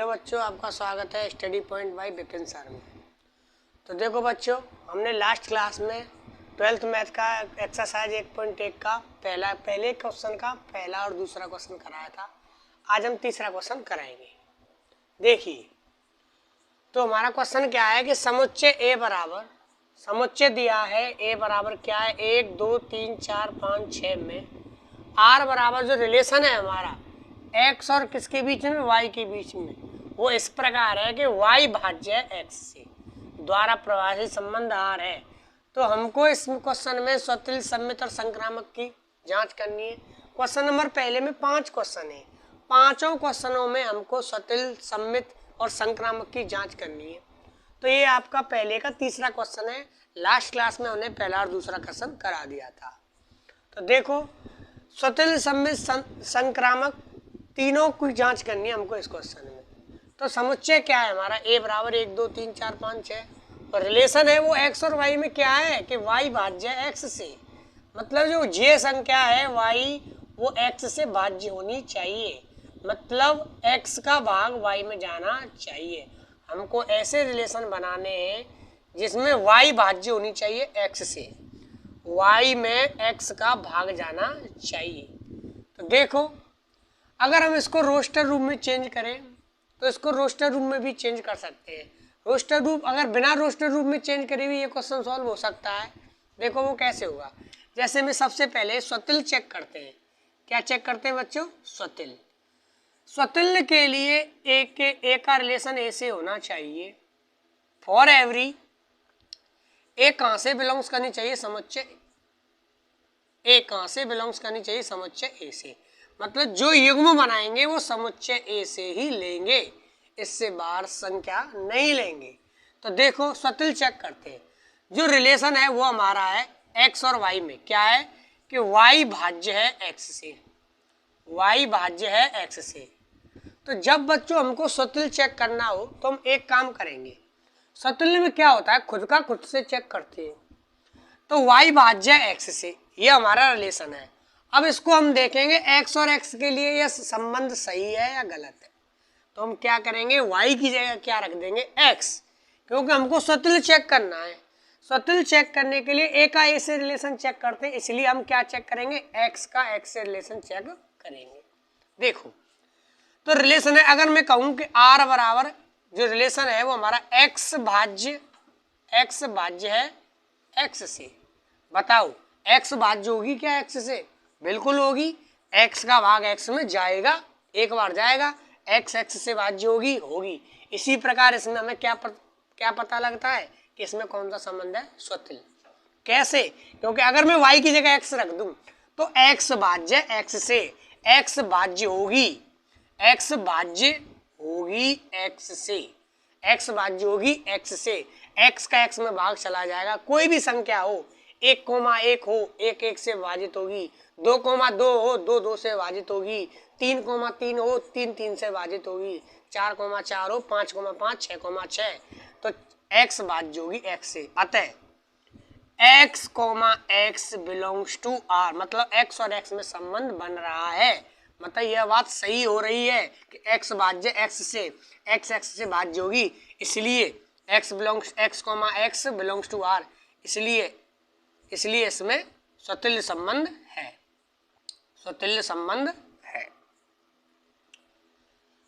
Hello बच्चों, आपका स्वागत है study point by Vipin sir में। तो देखो बच्चों, हमने लास्ट क्लास में 12th मैथ का एक्सरसाइज 1.1 का पहले क्वेश्चन का पहला और दूसरा क्वेश्चन कराया था। आज हम तीसरा क्वेश्चन कराएंगे। देखिए, तो हमारा क्वेश्चन क्या है कि समुच्चय ए बराबर, समुच्चय दिया है ए बराबर क्या है 1 2 3 4 5 6 में आर बराबर जो रिलेशन है हमारा एक्स और किसके बीच में, वाई के बीच में, वो इस प्रकार है कि वाई भाज्य एक्स से द्वारा प्रभावी संबंध आर है। तो हमको इस क्वेश्चन में स्वतंत्र, सम्मित और संक्रामक की जांच करनी है। क्वेश्चन नंबर पहले में 5 क्वेश्चन है, पांचों क्वेश्चनों में हमको स्वतंत्र, सम्मित और संक्रामक की जांच करनी है। तो ये आपका पहले का तीसरा क्वेश्चन है। लास्ट क्लास में हमने पहला और दूसरा क्वेश्चन करा दिया था। तो देखो, स्वतंत्र, सम्मित, संक्रामक तीनों की जांच करनी है हमको इस क्वेश्चन में। तो समुच्चय क्या है हमारा, ए बराबर 1 2 3 4 5 6 और रिलेशन है वो एक्स और वाई में क्या है कि वाई भाज्य एक्स से, मतलब जो जे संख्या है वाई वो एक्स से भाज्य होनी चाहिए, मतलब एक्स का भाग वाई में जाना चाहिए। हमको ऐसे रिलेशन बनाने हैं जिसमें वाई भाज्य होनी चाहिए एक्स से, वाई में एक्स का भाग जाना चाहिए। तो देखो, अगर हम इसको रोस्टर रूप में चेंज करें तो इसको रोस्टर रूप में भी चेंज कर सकते हैं। रोस्टर रूप, अगर बिना रोस्टर रूप में चेंज करे भी ये क्वेश्चन सॉल्व हो सकता है। देखो वो कैसे होगा। जैसे में सबसे पहले स्वतुल्य चेक करते हैं। क्या चेक करते हैं बच्चों? स्वतुल्य। स्वतुल्य के लिए ए का रिलेशन ए से होना चाहिए। फॉर एवरी ए कहाँ से बिलोंग्स करनी चाहिए? समुच्चय ए कहाँ से बिलोंग्स करनी चाहिए? समुच्चय ए से। मतलब जो युग्म बनाएंगे वो समुच्चय ए से ही लेंगे, इससे बाहर संख्या नहीं लेंगे। तो देखो, स्वतुल्य चेक करते हैं। जो रिलेशन है वो हमारा है एक्स और वाई में। क्या है कि वाई भाज्य है एक्स से, वाई भाज्य है एक्स से। तो जब बच्चों हमको स्वतुल्य चेक करना हो तो हम एक काम करेंगे। स्वतुल्य में क्या होता है, खुद का खुद से चेक करते हैं। तो वाई भाज्य एक्स से, ये हमारा रिलेशन है। अब इसको हम देखेंगे एक्स और एक्स के लिए यह संबंध सही है या गलत है। तो हम क्या करेंगे, वाई की जगह क्या रख देंगे, एक्स, क्योंकि हमको स्वतुल्य चेक करना है। स्वतुल्य चेक करने के लिए ए का ए से रिलेशन चेक करते हैं, इसलिए हम क्या चेक करेंगे, एक्स का एक्स से रिलेशन चेक करेंगे। देखो, तो रिलेशन है, अगर मैं कहूँ कि आर बराबर जो रिलेशन है वो हमारा एक्स भाज्य है एक्स से। बताओ, एक्स भाज्य होगी क्या एक्स से? बिल्कुल होगी। एक्स का भाग एक्स में जाएगा, एक बार जाएगा। एक्स एक्स से भाज्य होगी। इसी प्रकार इसमें हमें क्या पता लगता है कि इसमें कौन सा संबंध है, स्वतुल्य। कैसे? क्योंकि अगर मैं y की जगह x रख दूं तो x भाज्य x से, x भाज्य होगी x से, x का x में भाग चला जाएगा। कोई भी संख्या हो, 1,1 हो 1 से विभाजित होगी, 2,2 हो 2 से विभाजित होगी, 3,3 हो 3 से विभाजित होगी, 4,4 हो 5,5 6,6। तो x भाज्य होगी x से। अतः x, बिलोंग्स टू r, मतलब x और x में संबंध बन रहा है। मतलब यह बात सही हो रही है कि x भाज्य x से, x से भाज्य होगी, इसलिए x बिलोंग्स टू r, इसलिए इसमें स्वतुल्य संबंध है।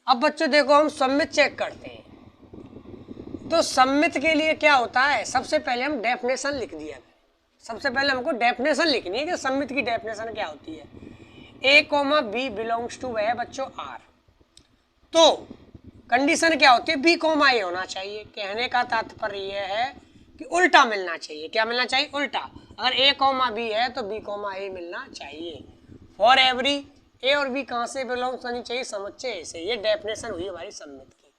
अब बच्चों देखो, हम सम्मित चेक करते हैं। तो सम्मित के लिए क्या होता है, सबसे पहले हम डेफिनेशन लिख दिया। सबसे पहले हमको डेफिनेशन लिखनी है कि सम्मित की डेफिनेशन क्या होती है। a, b बिलोंग्स टू वह बच्चों r। तो कंडीशन क्या होती है, b, a होना चाहिए। कहने का तात्पर्य यह है कि उल्टा मिलना चाहिए। क्या मिलना चाहिए? उल्टा। अगर a, b है तो b, a मिलना चाहिए। फॉर एवरी ए और बी कहाँ से बिलोंग करनी चाहिए, समुच्चय ए से। ये डेफिनेशन हुई हमारी सम्मित की।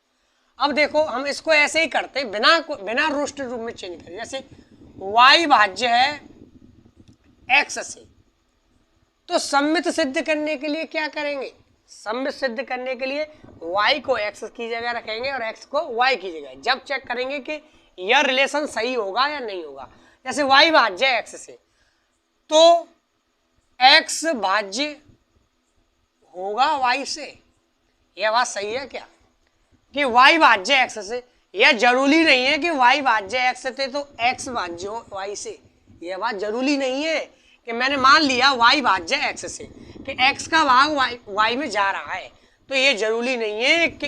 अब देखो, हम इसको ऐसे ही करते हैं, बिना रोस्टर रूप में चेंज करें। जैसे y भाज्य है x से, तो सम्मित सिद्ध करने के लिए क्या करेंगे, सम्मित सिद्ध करने के लिए y को x की जगह रखेंगे और x को y की जगह। जब चेक करेंगे कि यह रिलेशन सही होगा या नहीं होगा। जैसे y भाज्य x से, तो x भाज्य होगा y से। यह बात सही है क्या? कि y भाज्य x से, यह जरूरी नहीं है कि y भाज्य x से तो x भाज्य हो y से, यह बात जरूरी नहीं है कि मैंने मान लिया y भाज्य x से कि x का भाग y में जा रहा है, तो ये जरूरी नहीं है कि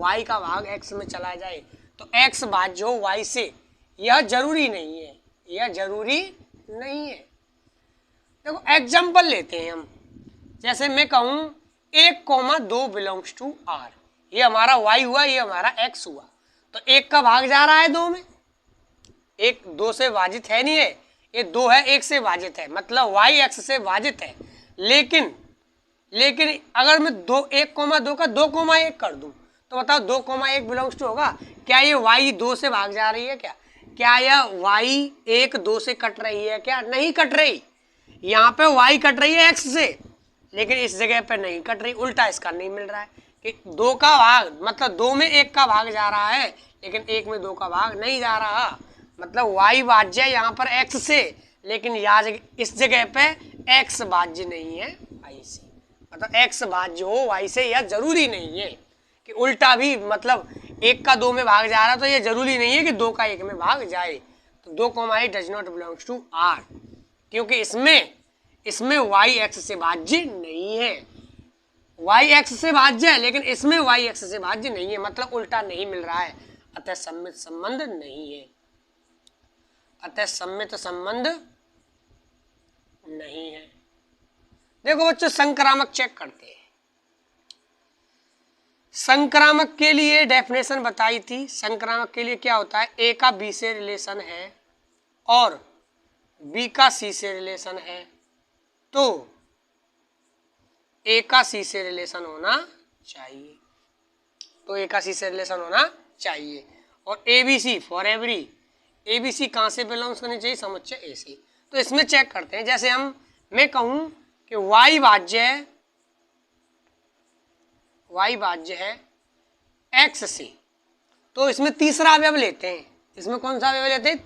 y का भाग x में चला जाए तो x भाज्य हो y से, यह जरूरी नहीं है, यह जरूरी नहीं है। देखो एग्जाम्पल लेते हैं हम, जैसे मैं कहूँ 1,2 बिलोंग्स टू r, ये हमारा y हुआ, ये हमारा x हुआ, तो 1 का भाग जा रहा है 2 में, 1 2 से विभाजित है नहीं है, ये 2 है 1 से विभाजित है, मतलब y x से विभाजित है। लेकिन अगर मैं 1,2 का 2,1 कर दूं तो बताओ 2,1 बिलोंग्स टू होगा क्या? ये y 2 से भाग जा रही है क्या यह y 1 2 से कट रही है क्या? नहीं कट रही, यहाँ पे y कट रही है x से, लेकिन इस जगह पे नहीं कट रही, उल्टा इसका नहीं मिल रहा है कि 2 का भाग, मतलब 2 में 1 का भाग जा रहा है लेकिन 1 में 2 का भाग नहीं जा रहा, मतलब y भाज्य यहाँ पर x से, लेकिन इस जगह पे x भाज्य नहीं है y से, मतलब x भाज्य हो y से, यह जरूरी नहीं है कि उल्टा भी, मतलब 1 का 2 में भाग जा रहा, तो यह जरूरी नहीं है कि 2 का 1 में भाग जाए। तो 2,8 does not belongs to r, क्योंकि इसमें y x से भाज्य नहीं है, y x से भाज्य है लेकिन इसमें y x से भाज्य नहीं है, मतलब उल्टा नहीं मिल रहा है, अतः सम्मित संबंध नहीं है, अतः सम्मित संबंध नहीं है। देखो बच्चों संक्रामक चेक करते हैं, संक्रामक के लिए डेफिनेशन बताई थी, संक्रामक के लिए क्या होता है, a का b से रिलेशन है और b का c से रिलेशन है, तो a का c से रिलेशन होना चाहिए, तो a का c से रिलेशन होना चाहिए, और ABC फॉर एवरी, ABC कहाँ से बिलोंग्स करनी चाहिए, समुच्चय A से। तो इसमें चेक करते हैं, जैसे मैं कहूँ कि y भाज्य है x से, तो इसमें तीसरा अवयव लेते हैं, इसमें कौन सा अवयव लेते हैं,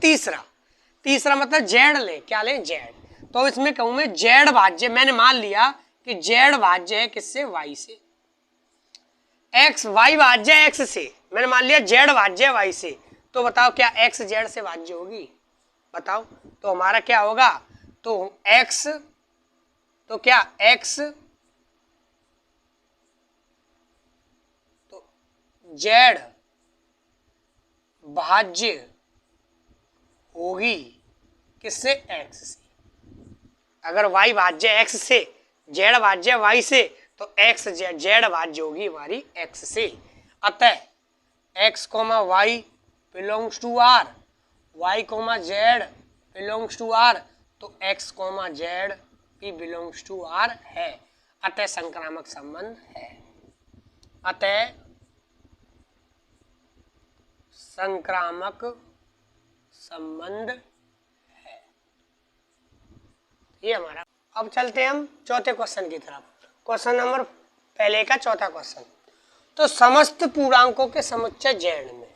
तीसरा मतलब z ले, क्या लें, z, तो इसमें कहूँ मैं z भाज्य, मैंने मान लिया कि z भाज्य है किससे, y से, y भाज्य x से, मैंने मान लिया z भाज्य y से, तो बताओ क्या x z से भाज्य होगी, बताओ, तो हमारा क्या होगा, तो x, तो क्या x, तो z भाज्य होगी किससे, x से, अगर y भाज्य x से, z भाज्य y से, तो x z भाज्य होगी हमारी x से, अतः x, y belongs to r, y, z belongs to r, तो x, z भी बिलोंग्स टू r है, अतः संक्रामक संबंध है, अतः संक्रामक संबंध है, ये हमारा। अब चलते हैं हम चौथे क्वेश्चन की तरफ, क्वेश्चन नंबर पहले का चौथा क्वेश्चन, तो समस्त पूर्णांकों के समुच्चय z में,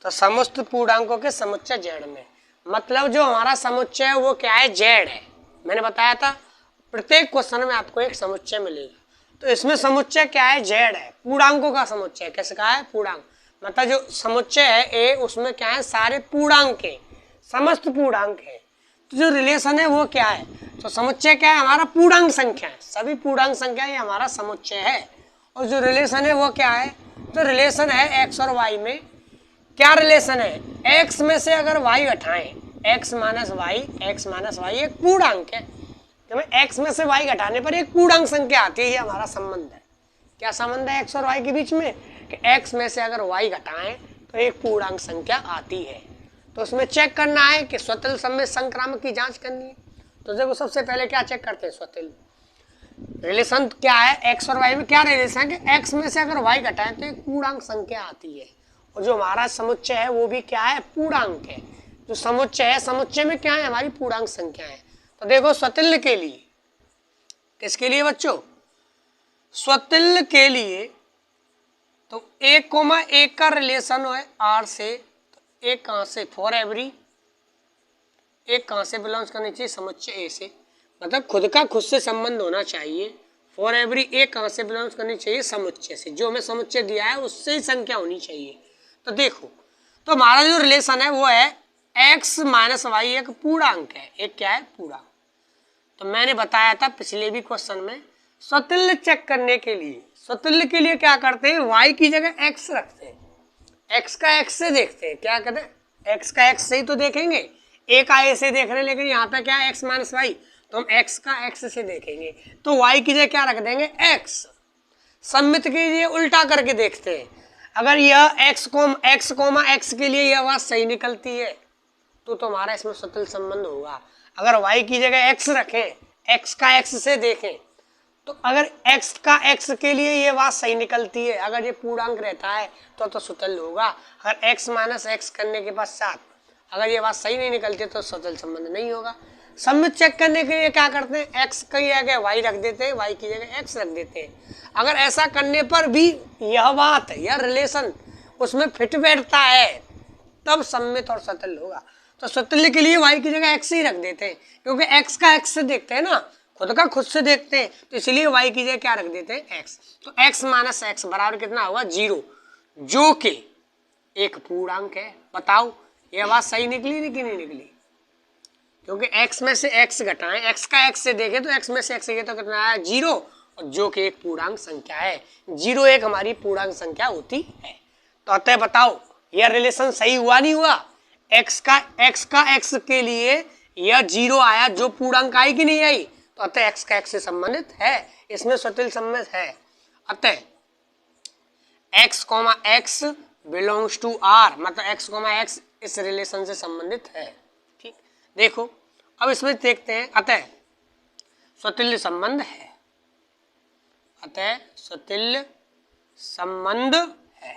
तो समस्त पूर्णांकों के समुच्चय z में, मतलब जो हमारा समुच्चय है वो क्या है, z है, मैंने बताया था प्रत्येक क्वेश्चन में आपको एक समुच्चय मिलेगा, तो इसमें समुच्चय क्या है, z है, पूर्णांकों का समुच्चय, कैसे कहा है, पूर्णांक, मतलब जो समुच्चय है a, उसमें क्या है, सारे पूर्णांक है, समस्त पूर्णांक है, तो जो रिलेशन है वो क्या है, तो समुच्चय क्या है, हमारा पूर्णांक संख्या है, सभी पूर्णांक संख्या ये हमारा समुच्चय है, और जो रिलेशन है वो क्या है, तो रिलेशन है x और y में, क्या रिलेशन है, x में से अगर y घटाएं, x माइनस वाई एक पूर्णांक है, तो x में से y घटाने पर एक पूर्णांक संख्या आती है, ये हमारा संबंध है, क्या संबंध है x और y के बीच में, कि x में से अगर y घटाएं तो एक पूर्णांक संख्या आती है, तो उसमें चेक करना है कि स्वतंत्र सम्मित संक्रामक की जांच करनी है, तो देखो सबसे पहले क्या चेक करते हैं, स्वतंत्र रिलेशन क्या है, x और y में क्या रिलेशन है कि x में से अगर y घटाएं तो एक पूर्णांक संख्या आती है, और जो हमारा समुच्चय है वो भी क्या है, पूर्णांक है, जो समुच्चय है, समुच्चय में क्या है, हमारी पूर्णांक संख्या है। तो देखो स्वतुल्य के लिए, किसके लिए बच्चों, स्वतुल्य के लिए, तो 1,1 का रिलेशन है r से, तो एक कहाँ से, फॉर एवरी, एक कहाँ से बिलोंग्स करनी चाहिए, समुच्चय A से, मतलब खुद का खुद से संबंध होना चाहिए, फॉर एवरी ए कहाँ से बिलोंग्स करनी चाहिए, समुच्चय से। जो हमें समुच्चय दिया है उससे ही संख्या होनी चाहिए। तो देखो, तो हमारा जो रिलेशन है वो है x माइनस वाई एक पूर्णांक है। एक क्या है, पूर्णांक। तो मैंने बताया था पिछले भी क्वेश्चन में, स्वतुल्य चेक करने के लिए, स्वतुल्य के लिए क्या करते हैं, y की जगह x रखते हैं, x का x से देखते हैं। क्या कहते हैं, x का x से ही तो देखेंगे, a का a से देख रहे हैं, लेकिन यहाँ पे क्या है x माइनस वाई, तो हम x का x से देखेंगे। तो y की जगह क्या रख देंगे, x। सम्मित के लिए उल्टा करके देखते हैं, अगर यह x कोमा x के लिए यह बात सही निकलती है तो हमारा इसमें स्वतुल्य संबंध होगा। अगर y की जगह x रखें, x का x से देखें, तो अगर x का x के लिए ये बात सही निकलती है, अगर ये पूर्णांक रहता है तो स्वतुल्य होगा। अगर x माइनस x करने के पश्चात अगर ये बात सही नहीं निकलती तो स्वतुल्य संबंध नहीं होगा। सम्मित चेक करने के लिए क्या करते हैं, x की जगह y रख देते हैं, y की जगह x रख देते हैं। अगर ऐसा करने पर भी यह बात, यह रिलेशन उसमें फिट बैठता है तब सम्मित और स्वतुल्य होगा। तो स्वतुल्य के लिए y की जगह x ही रख देते हैं, क्योंकि x का x से देखते हैं ना, खुद का खुद से देखते हैं, तो इसलिए y की जगह क्या रख देते हैं, x। तो x माइनस x बराबर कितना होगा, 0, जो कि एक पूर्णांक है। बताओ यह बात सही निकली कि नहीं निकली, क्योंकि x में से x घटाएं, x का x से देखें तो x में से x गए तो कितना आया, 0, और जो कि एक पूर्णांक संख्या है। 0 एक हमारी पूर्णांक संख्या होती है। तो अतः बताओ यह रिलेशन सही हुआ नहीं हुआ, x का x के लिए यह 0 आया, जो पूर्णांक आई कि नहीं आई, तो अतः x का x से संबंधित है, इसमें स्वतुल्य संबंध है। अतः x comma x belongs to r, मतलब x कॉमा x इस रिलेशन से संबंधित है। ठीक, देखो अब इसमें देखते हैं, अतः स्वतुल्य संबंध है, अतः स्वतुल्य संबंध है।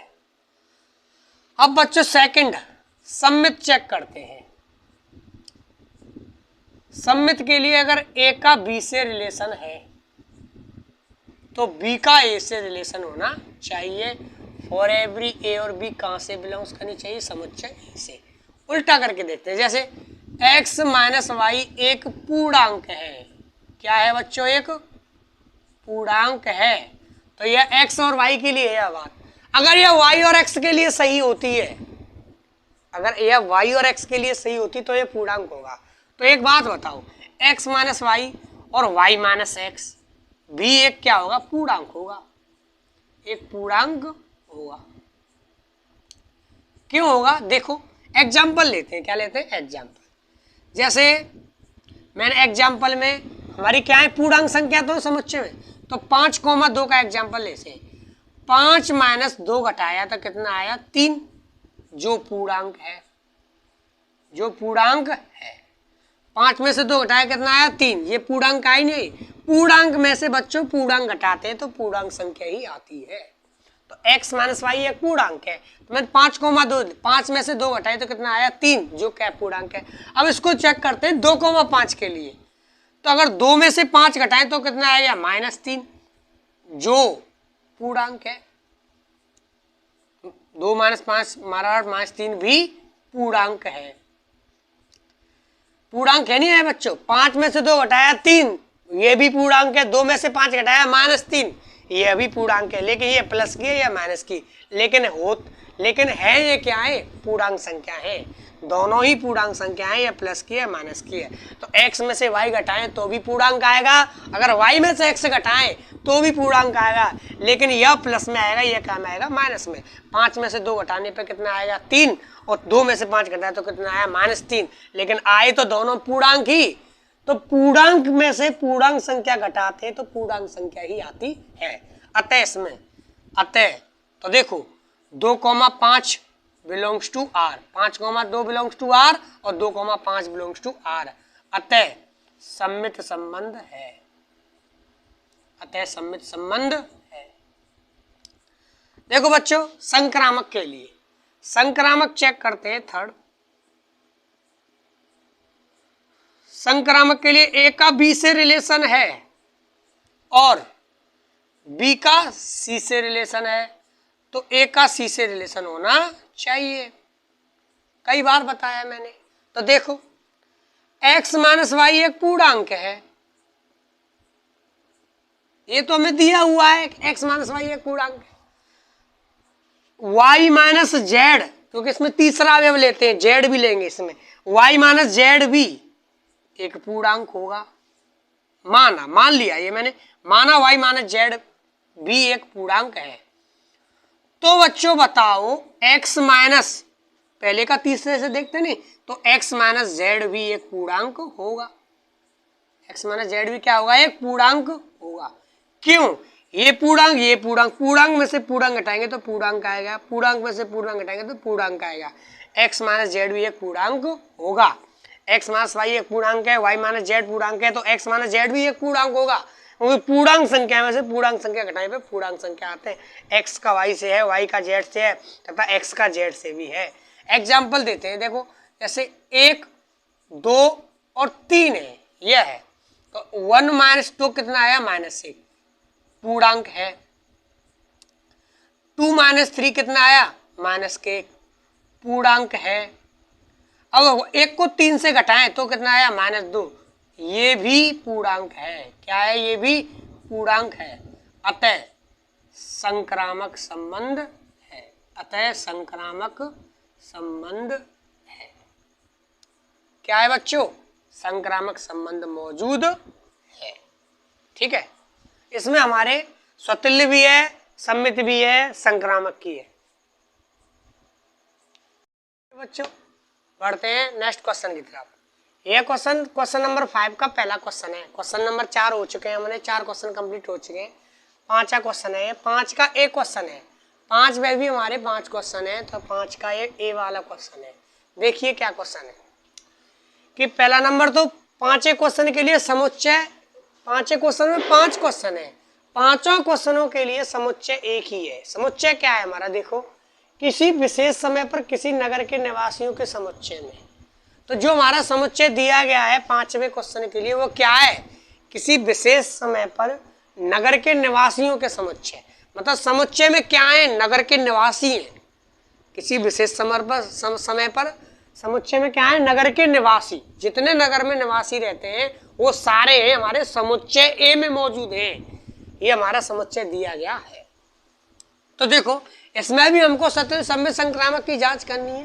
अब बच्चों सेकंड सम्मित चेक करते हैं। सम्मित के लिए अगर a का b से रिलेशन है तो b का a से रिलेशन होना चाहिए। फॉर एवरी a और b कहाँ से बिलोंग्स करनी चाहिए, समुच्चय a से। उल्टा करके देखते हैं, जैसे x माइनस वाई एक पूर्णांक है। क्या है बच्चों, एक पूर्णांक है। तो यह x और y के लिए यह बात, अगर यह y और x के लिए सही होती है, अगर यह y और x के लिए सही होती तो यह पूर्णांक होगा। तो एक बात बताओ, x माइनस वाई और y माइनस एक्स भी एक क्या होगा, पूर्णांक होगा, एक पूर्णांक होगा। क्यों होगा, देखो एग्जाम्पल लेते हैं। क्या लेते हैं, एग्जाम्पल। जैसे मैंने एग्जाम्पल में हमारी क्या है, पूर्णांक संख्या तो समुच्चय में, तो 5,2 का एग्जाम्पल लेते हैं। 5 माइनस 2 घटाया तो कितना आया, 3, जो पूर्णांक है, जो पूर्णांक है। 5 में से 2 घटाया कितना आया, 3, ये पूर्णांक आई नहीं। पूर्णांक में से बच्चों पूर्णांक घटाते हैं तो पूर्णांक संख्या ही आती है। तो x माइनस वाई एक पूर्णांक है, तो मैंने 5,2, 5 में से 2 घटाए तो कितना आया, 3, जो क्या पूर्णांक है। अब इसको चेक करते हैं 2,5 के लिए, तो अगर 2 में से 5 घटाएं तो कितना आएगा, -3, जो पूर्णांक है। 2 माइनस 5 -3 भी पूर्णांक है, पूर्णांक है नहीं है बच्चों। 5 में से 2 घटाया 3, ये भी पूर्णांक है। 2 में से 5 घटाया -3, ये भी पूर्णांक है, लेकिन ये प्लस की है या माइनस की, लेकिन है ये क्या है, पूर्णांक संख्या है। दोनों ही पूर्णांक संख्या है, या प्लस की है माइनस की है। तो x में से y घटाएं तो भी पूर्णांक आएगा, अगर y में से x घटाएं तो भी पूर्णांक आएगा, लेकिन यह प्लस में आएगा, यह क्या में आएगा, माइनस में। 5 में से 2 घटाने पर कितना आएगा, 3, और 2 में से 5 घटाए तो कितना आया, -3, लेकिन आए तो दोनों पूर्णांक ही। तो पूर्णांक में से पूर्णांक संख्या घटाते तो पूर्णांक संख्या ही आती है। अतः इसमें, अतः तो देखो 2,5 belongs to r, 5,2 belongs to r, और 2,5 बिलोंग्स टू r। अतः सम्मित संबंध है, अतः सम्मित संबंध है। देखो बच्चों संक्रामक के लिए, संक्रामक चेक करते हैं थर्ड। संक्रामक के लिए a का b से रिलेशन है और b का c से रिलेशन है, तो a का c से रिलेशन होना चाहिए, कई बार बताया मैंने। तो देखो x माइनस वाई एक पूर्णांक है, ये तो हमें दिया हुआ है x माइनस वाई एक पूर्णांक, y माइनस जेड, क्योंकि इसमें तीसरा अवयव लेते हैं, जेड भी लेंगे इसमें, y माइनस जेड भी एक पूर्णांक होगा। मान लिया, ये मैंने माना y माइनस जेड भी एक पूर्णांक है। तो बच्चों बताओ x माइनस, पहले का तीसरे से देखते नहीं, तो x माइनस जेड भी एक पूर्णांक होगा। x माइनस जेड भी क्या होगा, एक पूर्णांक होगा। क्यों, ये पूर्णांक में से पूर्णांक घटाएंगे तो पूर्णांक आएगा, पूर्णांक में से पूर्णांक घटाएंगे तो पूर्णांक आएगा। x माइनस जेड भी एक पूर्णांक होगा। x माइनस वाई एक पूर्णांक है, y माइनस जेड पूर्णांक है, तो x माइनस जेड भी एक पूर्णांक होगा, क्योंकि पूर्णांक संख्या में से पूर्णांक संख्या घटाने पे पूर्णांक संख्या आते हैं। x का y से है, y का z से है तथा x का z से भी है। एग्जाम्पल देते हैं, देखो जैसे 1, 2 और 3 है, यह है, तो 1 माइनस 2 कितना आया, -1, पूर्णांक है। 2 माइनस 3 कितना आया, -1, पूर्णांक है। अब 1 को 3 से घटाएं तो कितना आया, -2, ये भी पूर्णांक है। क्या है, ये भी पूर्णांक है। अतः संक्रामक संबंध है, अतः संक्रामक संबंध है। क्या है बच्चों, संक्रामक संबंध मौजूद है। ठीक है, इसमें हमारे स्वतुल्य भी है, सम्मित भी है, संक्रामक की है। बच्चों बढ़ते हैं नेक्स्ट क्वेश्चन की तरफ। यह क्वेश्चन नंबर 5 का पहला क्वेश्चन है। क्वेश्चन नंबर 4 हो चुके हैं, हमने 4 क्वेश्चन कंप्लीट हो चुके हैं। 5वां क्वेश्चन है, 5 का एक क्वेश्चन है, 5 में भी हमारे 5 क्वेश्चन है, तो 5 का ये ए वाला क्वेश्चन है। देखिए क्या क्वेश्चन है कि पहला नंबर तो 5 क्वेश्चन के लिए समुच्चय, 5 क्वेश्चन में 5 क्वेश्चन है, 5 क्वेश्चनों के लिए समुच्चय एक ही है। समुच्चय क्या है हमारा, देखो किसी विशेष समय पर किसी नगर के निवासियों के समुच्चय में, तो जो हमारा समुच्चय दिया गया है 5वें क्वेश्चन के लिए वो क्या है, किसी विशेष समय पर नगर के निवासियों के समुच्चय, मतलब समुच्चय में क्या है, नगर के निवासी हैं। किसी विशेष समय पर समुच्चय में क्या है, नगर के निवासी, जितने नगर में निवासी रहते हैं वो सारे हमारे समुच्चय ए में मौजूद हैं। ये हमारा समुच्चय दिया गया है। तो देखो इसमें भी हमको सत्य सम्मित संक्रामक की जांच करनी है।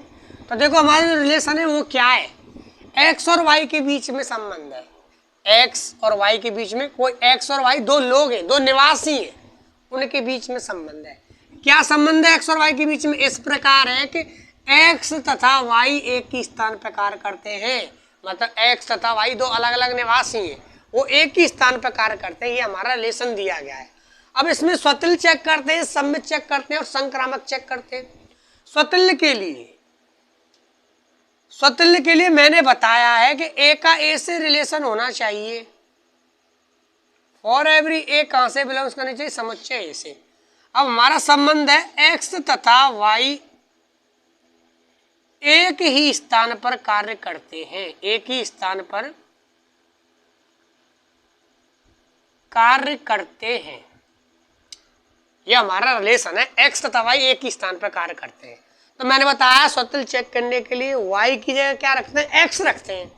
तो देखो हमारा जो रिलेशन है वो क्या है, x और y के बीच में संबंध है। x और y के बीच में, कोई x और y दो लोग हैं, दो निवासी हैं, उनके बीच में संबंध है। क्या संबंध है x और y के बीच में, इस प्रकार है कि x तथा y एक ही स्थान पर कार्य करते हैं, मतलब x तथा y दो अलग अलग निवासी हैं, वो एक ही स्थान पर कार्य करते हैं। ये हमारा रिलेशन दिया गया है। अब इसमें स्वतुल्य चेक करते हैं, सम्मित चेक करते हैं और संक्रामक चेक करते हैं। स्वतुल्य के लिए मैंने बताया है कि ए का ए से रिलेशन होना चाहिए। फॉर एवरी ए कहां से बिलोंग्स करनी चाहिए, समुच्चय ए से। अब हमारा संबंध है एक्स तथा वाई एक ही स्थान पर कार्य करते हैं, एक ही स्थान पर कार्य करते हैं। यह हमारा रिलेशन है, एक्स तथा वाई एक ही स्थान पर कार्य करते हैं। तो मैंने बताया स्वतुल्य चेक करने के लिए y की जगह क्या रखते हैं, x रखते हैं।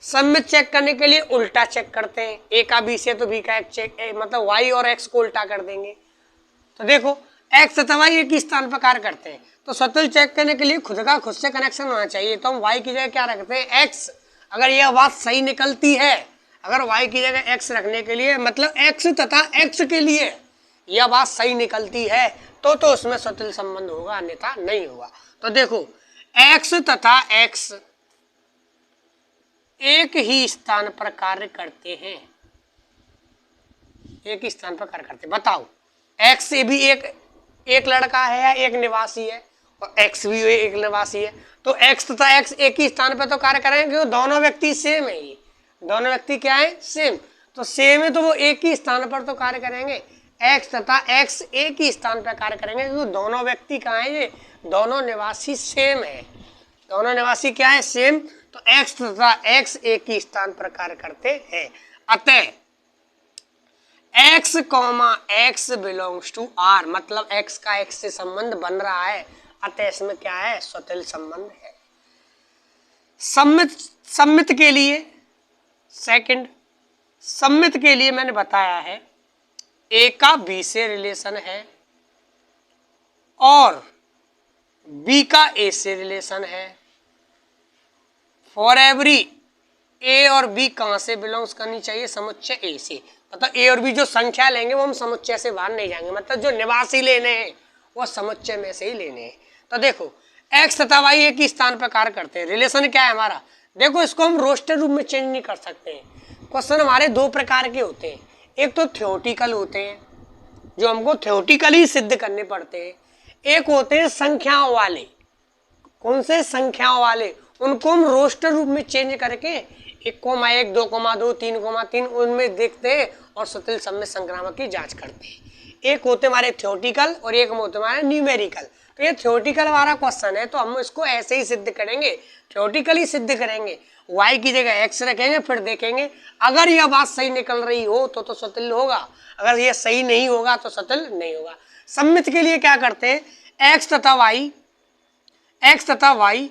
सम्मित चेक करने के लिए उल्टा चेक करते हैं, a का b से तो b का x चेक, मतलब y और x को उल्टा कर देंगे। तो देखो x तथा y एक ही स्थान पर कार्य करते हैं, तो स्वतुल्य चेक करने के लिए खुद से कनेक्शन होना चाहिए। तो हम y की जगह क्या रखते हैं, x। अगर यह बात सही निकलती है, अगर y की जगह x रखने के लिए मतलब x तथा x के लिए यह बात सही निकलती है तो उसमें स्वतुल्य संबंध होगा, अन्यथा नहीं होगा। तो देखो x तथा x एक ही स्थान पर कार्य करते हैं, एक ही स्थान पर कार्य करते हैं। बताओ x से भी एक लड़का है या एक निवासी है, और x भी एक निवासी है, तो x तथा x एक ही स्थान पर तो कार्य करेंगे, क्योंकि दोनों व्यक्ति सेम है। ये दोनों व्यक्ति क्या है, सेम। तो सेम है तो वो एक ही स्थान पर तो कार्य करेंगे। x तथा x एक ही स्थान पर कार्य करेंगे, क्योंकि दोनों व्यक्ति कहाँ है, ये दोनों निवासी सेम है। दोनों निवासी क्या है, सेम। तो x तथा x एक ही स्थान पर कार्य करते हैं। अतः x, x belongs to r, मतलब x का x से संबंध बन रहा है। अतः इसमें क्या है, स्वतुल्य संबंध है। सम्मित के लिए, सेकंड सम्मित के लिए मैंने बताया है ए का बी से रिलेशन है और बी का ए से रिलेशन है। फॉर एवरी ए और बी कहाँ से बिलोंग्स करनी चाहिए, समुच्चय ए से। मतलब ए और बी जो संख्या लेंगे वो हम समुच्चय से बाहर नहीं जाएंगे, मतलब जो निवासी लेने हैं वो समुच्चय में से ही लेने हैं। तो देखो एक्स तथा वाई एक ही स्थान पर कार्य करते हैं। रिलेशन क्या है हमारा, देखो इसको हम रोस्टर रूप में चेंज नहीं कर सकते हैं। क्वेश्चन हमारे दो प्रकार के होते हैं, एक तो थ्योरेटिकल होते हैं जो हमको थ्योरेटिकली सिद्ध करने पड़ते हैं, एक होते हैं संख्याओं वाले। कौन से, संख्याओं वाले, उनको हम रोस्टर रूप में चेंज करके 1,1, 2,2, 3,3 उनमें देखते हैं और सतिल सब में संक्रामक की जांच करते हैं। एक होते हमारे थ्योरेटिकल और एक होते हमारे न्यूमेरिकल। तो ये थ्योरेटिकल वाला क्वेश्चन है तो हम इसको ऐसे ही सिद्ध करेंगे, थ्योरेटिकली सिद्ध करेंगे। y की जगह x रखेंगे, फिर देखेंगे अगर यह बात सही निकल रही हो तो सतिल होगा, अगर ये सही नहीं होगा तो सतिल नहीं होगा। सम्मित के लिए क्या करते हैं, x तथा y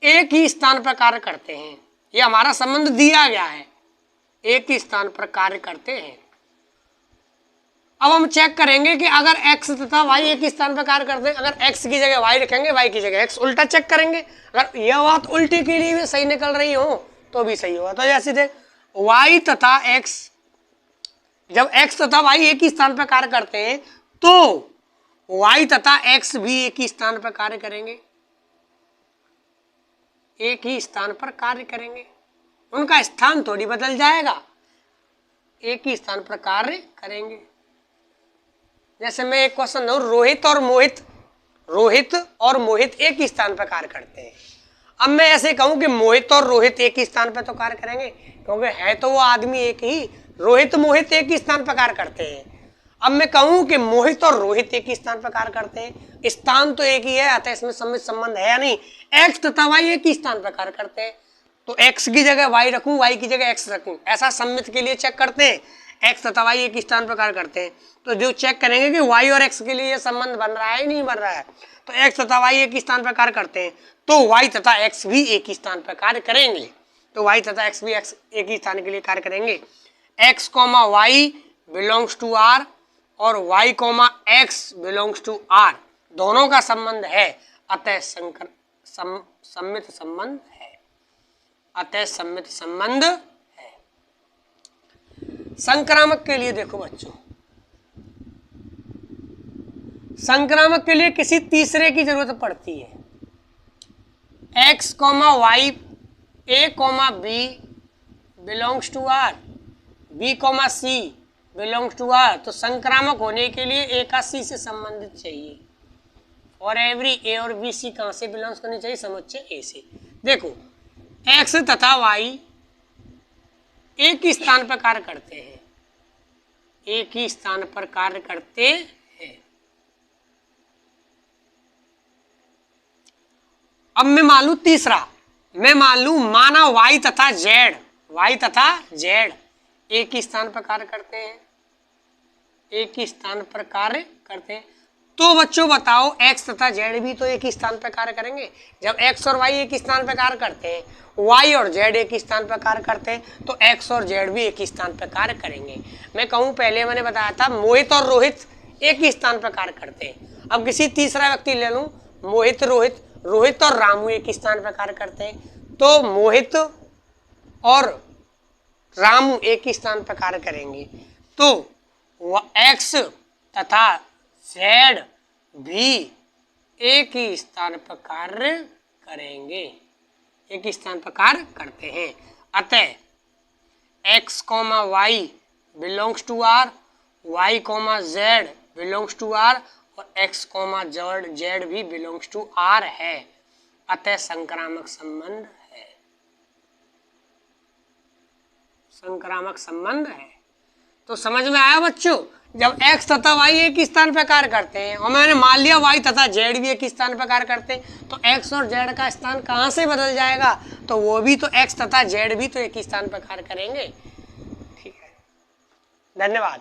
एक ही स्थान पर कार्य करते हैं। ये हमारा संबंध दिया गया है, एक ही स्थान पर कार्य करते हैं। अब हम चेक करेंगे कि अगर x तथा y एक ही स्थान पर कार्य करते हैं, अगर x की जगह y रखेंगे, y की जगह x, उल्टा चेक करेंगे। अगर यह बात उल्टी के लिए भी सही निकल रही हो तो भी सही होगा। तो जैसे देख y तथा x, जब x तथा y एक ही स्थान पर कार्य करते हैं तो y तथा x भी एक ही स्थान पर कार्य करेंगे, एक ही स्थान पर कार्य करेंगे, उनका स्थान थोड़ी बदल जाएगा, एक ही स्थान पर कार्य करेंगे। जैसे मैं एक क्वेश्चन दूं, रोहित और मोहित एक ही स्थान पर कार्य करते हैं। अब मैं ऐसे कहूं कि मोहित और रोहित एक ही स्थान पर तो कार्य करेंगे, क्योंकि है तो वो आदमी एक ही, रोहित मोहित एक ही स्थान पर कार्य करते हैं। अब मैं कहूं कि मोहित और रोहित एक ही स्थान पर कार्य करते हैं, स्थान तो एक ही है, अतः इसमें सम्मित संबंध है या नहीं। एक्स तथा वाई एक ही स्थान पर कार्य करते हैं तो एक्स की जगह वाई रखूं, वाई की जगह एक्स रखूं, ऐसा सम्मित के लिए चेक करते हैं। एक्स तथा वाई एक ही स्थान पर कार्य करते हैं तो जो चेक करेंगे कि वाई और एक्स के लिए ये संबंध बन रहा है नहीं बन रहा है। तो एक्स तथा वाई एक ही स्थान पर कार्य करते हैं तो वाई तथा एक्स भी एक ही स्थान पर कार्य करेंगे, तो वाई तथा एक्स भी एक ही स्थान के लिए कार्य करेंगे। X comma Y belongs to R और y comma X belongs to r, दोनों का संबंध है, अतः सम्मित संबंध है, अतः सम्मित संबंध है। संक्रामक के लिए देखो बच्चों, संक्रामक के लिए किसी तीसरे की जरूरत पड़ती है। x comma Y a comma B belongs to r, b comma C belongs to R, तो संक्रामक होने के लिए ए का सी से संबंधित चाहिए। और एवरी ए और बी सी कहाँ से बिलोंग्स करनी चाहिए, समुच्चय ए से। देखो एक्स तथा वाई एक ही स्थान पर कार्य करते हैं, एक ही स्थान पर कार्य करते हैं। अब मैं मान लू तीसरा, मैं मान लू माना वाई तथा जेड एक ही स्थान पर कार्य करते हैं, एक ही स्थान पर कार्य करते हैं। तो बच्चों बताओ x तथा z भी तो एक ही स्थान पर कार्य करेंगे। जब x और y एक ही स्थान पर कार्य करते हैं, y और z एक ही स्थान पर कार्य करते हैं, तो x और z भी एक ही स्थान पर कार्य करेंगे। मैं कहूँ पहले मैंने बताया था मोहित और रोहित एक ही स्थान पर कार्य करते हैं। अब किसी तीसरा व्यक्ति ले लूँ, मोहित रोहित और रामू एक ही स्थान पर कार्य करते हैं, तो मोहित और रामू एक ही स्थान पर कार्य करेंगे, तो x तथा z भी एक ही स्थान पर कार्य करेंगे, एक ही स्थान पर कार्य करते हैं। अतः x comma Y belongs to R, y comma Z belongs to R और x कॉमा जेड भी बिलोंग्स टू आर है, अतः संक्रामक संबंध है, संक्रामक संबंध है। तो समझ में आया बच्चों, जब x तथा y एक स्थान पर कार्य करते हैं और मैंने मान लिया y तथा z भी एक स्थान पर कार्य करते हैं, तो x और z का स्थान कहाँ से बदल जाएगा, तो वो भी तो x तथा z भी तो एक ही स्थान पर कार्य करेंगे। ठीक है, धन्यवाद।